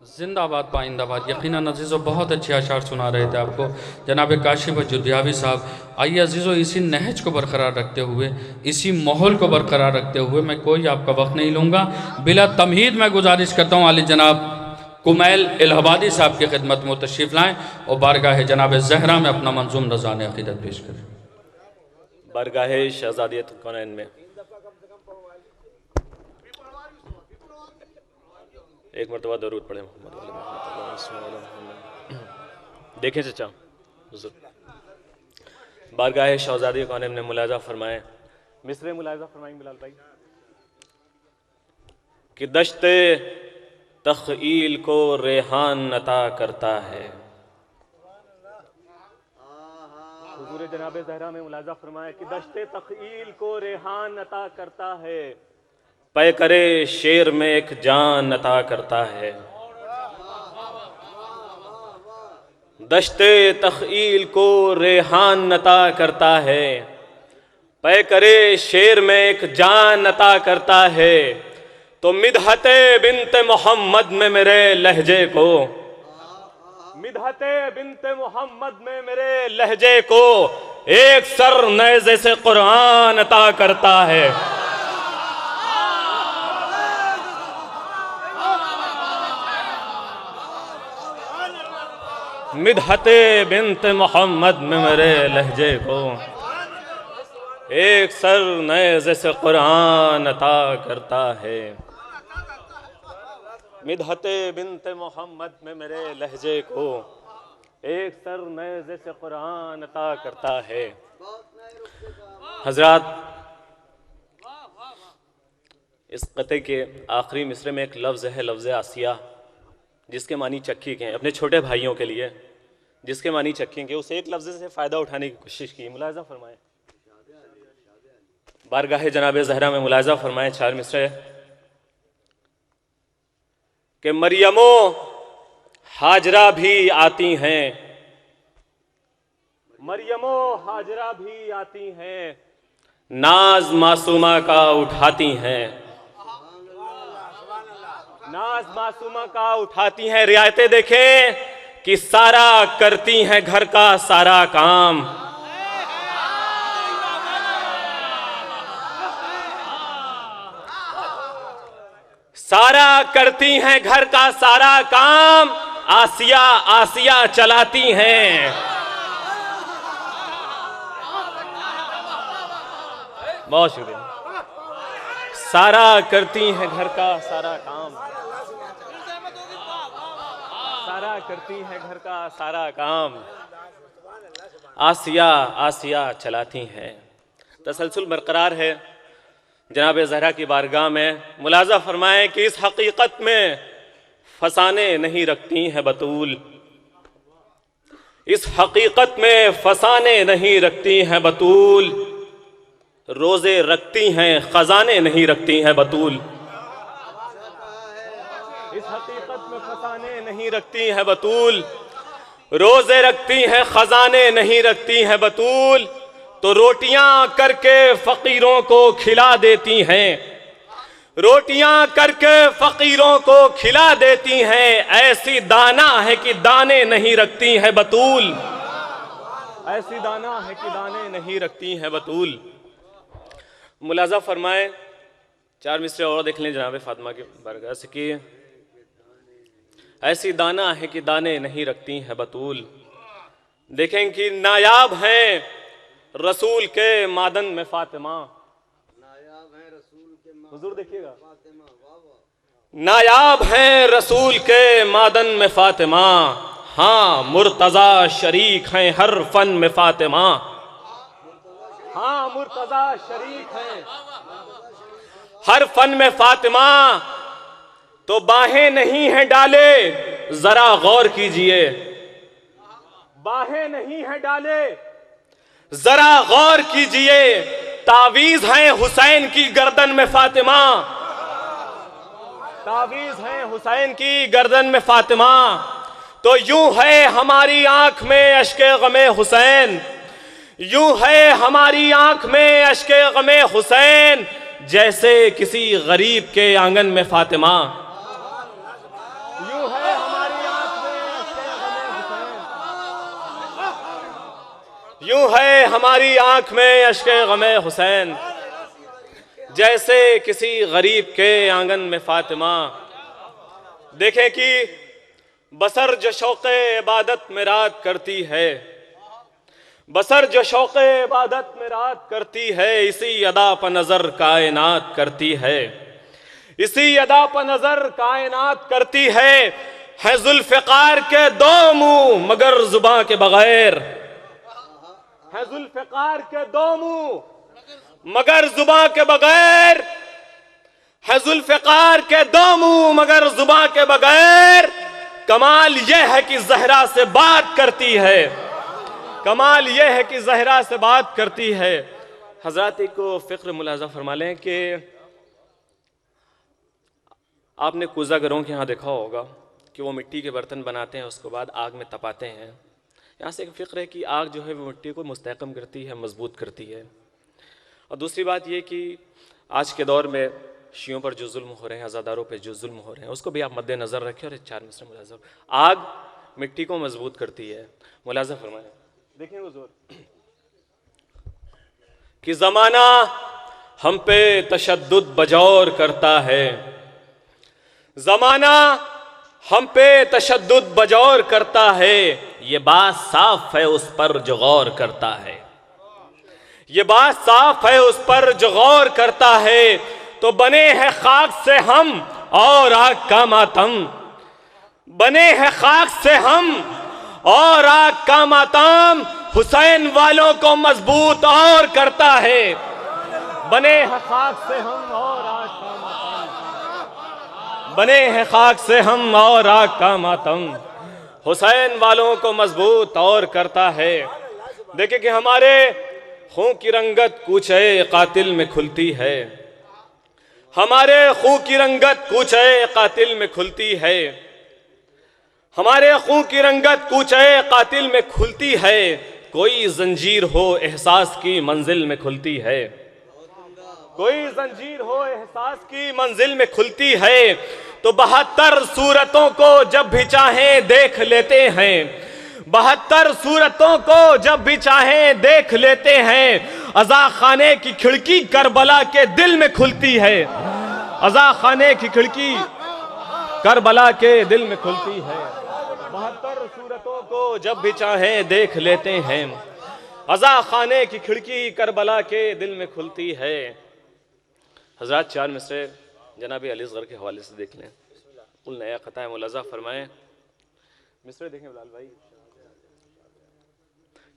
जिंदाबाद पाइंदाबाद। यकीनन अजीज़ो बहुत अच्छे अशार सुना रहे थे आपको जनाब काशिफ जुदियावी साहब। आइए अजीज़ो इसी नहज को बरकरार रखते हुए, इसी माहौल को बरकरार रखते हुए मैं कोई आपका वक्त नहीं लूँगा। बिला तमहीद मैं गुजारिश करता हूँ आली जनाब कुमैल इलाहाबादी साहब की खिदमत में तशरीफ़ लाएँ और बारगाह जनाब ज़हरा में अपना मंजूम रज़ान अक़ीदत पेश करें। बारगाह शहज़ादियत कौनैन में एक मरतबा दरूद पढ़े मोहम्मद। देखें चचा हुज़ूर बारगाह शहज़ादियत कौनैन ने मुलाज़ा फरमाए, मिसरे मुलाज़ा फरमाएंगे बिलाल भाई कि दश्ते तख़ील को रेहान अता करता है। हुज़ूर जनाब ज़हरा में मुलाज़ा फरमाए कि दश्ते तख़ील को रेहान अता करता है, पै करे शेर में एक जान अता करता है। दश्ते तख़ील को रेहान अता करता है, पै करे शेर में एक जान अता करता है। तो मिदहते बिन्ते मोहम्मद में मेरे लहजे को, मिदहते बिन्ते मोहम्मद में मेरे लहजे को एक सर नेज़े से कुरान अता करता है। मिदहते बिन्ते मोहम्मद में मेरे लहजे को एक सर नेज़े से कुरान अता करता है। मिदहते बिन्ते मोहम्मद में मेरे लहजे को एक सर नेज़े से कुरान अता करता है। हज़रात, इस क़ते के आखिरी मिसरे में एक लफ्ज़ है, लफ्ज़ आसिया, जिसके मानी चक्की के हैं। अपने छोटे भाइयों के लिए जिसके मानी चक्की के, उस एक लफ्ज़ से फ़ायदा उठाने की कोशिश की। मुलाज़ा फरमाए बारगाह जनाब ज़हरा में मुलाज़ा फरमाए चार मिसरे कि मरियमो हाजरा भी आती हैं, मरियमो हाजरा भी आती हैं, नाज मासूमा का उठाती हैं, नाज मासूमा का उठाती हैं। रियायतें देखें कि सारा करती हैं घर का सारा काम, सारा करती हैं घर का सारा काम, आसिया आसिया चलाती हैं। बहुत शुक्रिया। सारा करती हैं घर का सारा काम, सारा करती हैं घर का सारा काम, आसिया आसिया चलाती हैं। तसलसल बरकरार है। जनाब ज़हरा की बारगाह में मुलाज़ा फरमाएं कि इस हकीकत में फसाने नहीं रखती हैं बतूल, इस हकीकत में फसाने नहीं रखती हैं बतूल, रोज़े रखती हैं ख़ज़ाने नहीं रखती हैं बतूल। इस हकीकत में फसाने नहीं रखती हैं बतूल, रोज़े रखती हैं ख़ज़ाने नहीं रखती हैं बतूल। तो रोटियां करके फ़कीरों को खिला देती हैं, रोटियां करके फ़कीरों को खिला देती हैं। ऐसी दाना है कि दाने नहीं रखती हैं बतूल, ऐसी दाना है कि दाने नहीं रखती हैं बतूल। मुलाज़ा फरमाए चार मिसरे और देख लें जनाब फ़ातिमा की बारगाह से कि ऐसी दाना है कि दाने नहीं रखती हैं बतूल। देखें कि नायाब हैं रसूल के मादन में फ़ातिमा, नायाब हैं रसूल के, हुज़ूर देखिएगा, नायाब हैं रसूल के मादन में फ़ातिमा। हाँ मुर्तज़ा शरीक हैं हर फन में फ़ातिमा, हाँ मुर्तज़ा शरीक हैं हर फन में फ़ातिमा। तो बाहें नहीं हैं डाले, जरा गौर कीजिए, बाहें नहीं हैं डाले, जरा गौर कीजिए। तावीज़ हैं हुसैन की गर्दन में फ़ातिमा, तावीज़ हैं हुसैन की गर्दन में फ़ातिमा। तो यूं है हमारी आंख में अश्के गमे हुसैन, यूं है हमारी आंख में अश्के गमे हुसैन, जैसे किसी गरीब के आंगन में फ़ातिमा। यूं है यूं है हमारी आंख में अश्के गमे हुसैन, जैसे किसी गरीब के आंगन में फातिमा। देखें कि बसर जो शौक़े इबादत में रात करती है, बसर जो शौक़े इबादत में रात करती है, इसी अदा पर नज़र कायनात करती है, इसी अदा पर नज़र कायनात करती है जुल्फ़िकार के दो मुंह मगर जुबां के बगैर, है जुल्फ़िकार के दो मुंह मगर जुबां के बगैर, है जुल्फ़िकार के दो मुंह मगर जुबां के बगैर। कमाल यह है कि ज़हरा से बात करती है, कमाल यह है कि ज़हरा से बात करती है। हज़रात को फ़िक्र मुलाज़ा फरमा लें कि आपने कूज़ागरों के यहाँ देखा होगा कि वो मिट्टी के बर्तन बनाते हैं, उसके बाद आग में तपाते हैं। यहाँ से एक फ़िक्र है कि आग जो है वो मिट्टी को मुस्तहकम करती है, मजबूत करती है। और दूसरी बात ये कि आज के दौर में शियों पर जो जुल्म हो रहे हैं, अज़ादारों पर जो जुल्म हो रहे हैं, उसको भी आप मद्देनज़र रखें। और 4 मिसरे मुलाज़ा, आग मिट्टी को मजबूत करती है। मुलाज़ा फरमाएं, देखें हुज़ूर कि ज़माना हम पे तशद्दुद बजौर करता है, ज़माना हम पे तशद्दुद बजौर करता है, ये बात साफ है उस पर जो गौर करता है, ये बात साफ है उस पर जो गौर करता है। तो बने हैं खाक से हम और आग का मातम, बने हैं खाक से हम और आग का मातम, हुसैन वालों को मजबूत और करता है। बने हैं खाक से हम और आग का मातम, बने हैं खाक से हम और आग का मातम, हुसैन वालों को मजबूत और करता है। देखिए कि हमारे खून की रंगत कूचे कातिल में खुलती है, हमारे खून की रंगत कूचे कातिल में खुलती है, हमारे खून की रंगत कूचे कातिल में खुलती है। कोई जंजीर हो एहसास की मंजिल में खुलती है, कोई जंजीर हो एहसास की मंजिल में खुलती है। तो 72 सूरतों को जब भी चाहें देख लेते हैं, 72 सूरतों को जब भी चाहें देख लेते हैं। अज़ा खाने की खिड़की करबला के दिल में खुलती है, अज़ा खाने की खिड़की करबला के दिल में खुलती है। 72 सूरतों को जब भी चाहें देख लेते हैं, अज़ा खाने की खिड़की करबला के दिल में खुलती है। हज़रात 4 मिसरे जनाब अली असग़र के हवाले से देख लें। कुल नया ख़ता है, मुलाज़ा फरमाएं, मिसरे देखें बिलाल भाई,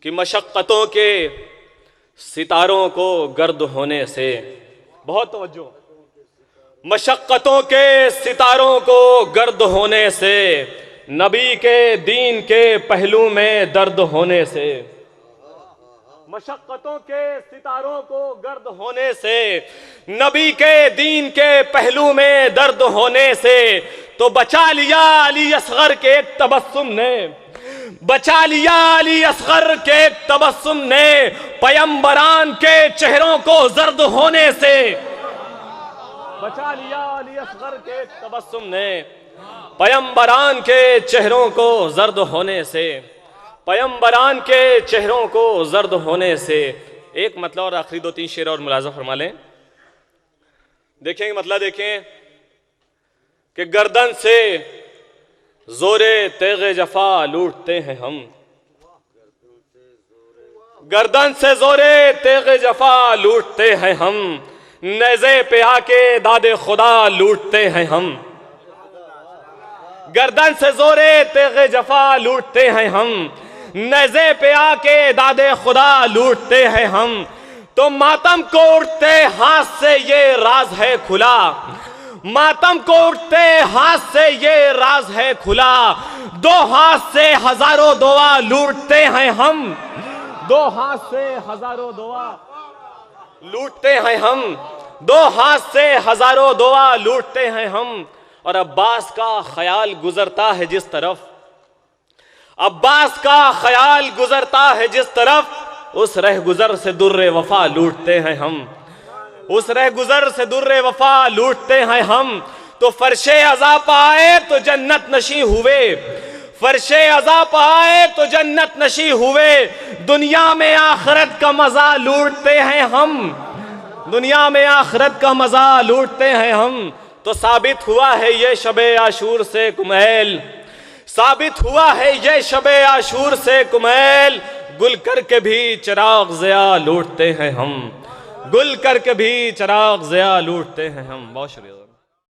कि मशक्क़तों के सितारों को गर्द होने से, बहुत तवज्जो, मशक्क़तों के सितारों को गर्द होने से, नबी के दीन के पहलू में दर्द होने से, मशक्क़तों के सितारों को गर्द होने से, नबी के दीन के पहलू में दर्द होने से। तो बचा लिया अली असग़र के एक तबस्सुम ने, बचा लिया अली असग़र के एक तबस्सुम ने, पैगंबरान के चेहरों को जर्द होने से। बचा लिया अली असग़र के एक तबस्सुम ने, पैगंबरान के चेहरों को जर्द होने से, पैगंबरान के चेहरों को जर्द होने से। एक मतलब और आखिरी 2-3 शेर और मुलाज़ा फरमा लें। देखें मतलब देखें कि गर्दन से जोरे तेगे जफा लूटते हैं हम, गर्दन से जोरे तेगे जफा लूटते हैं हम, नेज़े पे आके दादे खुदा लूटते हैं हम, गर्दन से जोरे तेगे जफा लूटते हैं हम, नेज़े पे आके दादे खुदा लूटते हैं हम। तो मातम को उठते हाथ से ये राज है खुला, मातम को उठते हाथ से ये राज है खुला, 2 हाथ से हजारों दुआ लूटते हैं हम, 2 हाथ से हजारों दुआ लूटते हैं हम, 2 हाथ से हजारों दुआ लूटते हैं हम। और अब्बास का ख्याल गुजरता है जिस तरफ, अब्बास का ख्याल गुजरता है जिस तरफ, उस रह गुजर से दुर्रे वफा लूटते हैं हम, उस रह गुजर से दुर्रे वफा लूटते हैं हम। तो फर्शे अज़ा पाए तो जन्नत नशी हुए, फर्शे अज़ा पाए तो जन्नत नशी हुए। दुनिया में आखिरत का मजा लूटते हैं हम, दुनिया में आखिरत का मजा लूटते हैं हम। तो साबित हुआ है ये शबे आशूर से कुमैल, साबित हुआ है ये शबे आशूर से कुमैल। गुल करके भी चिराग ज़िया लूटते हैं हम, गुल करके भी चिराग ज़िया लूटते हैं हम। बहुत शुक्रिया।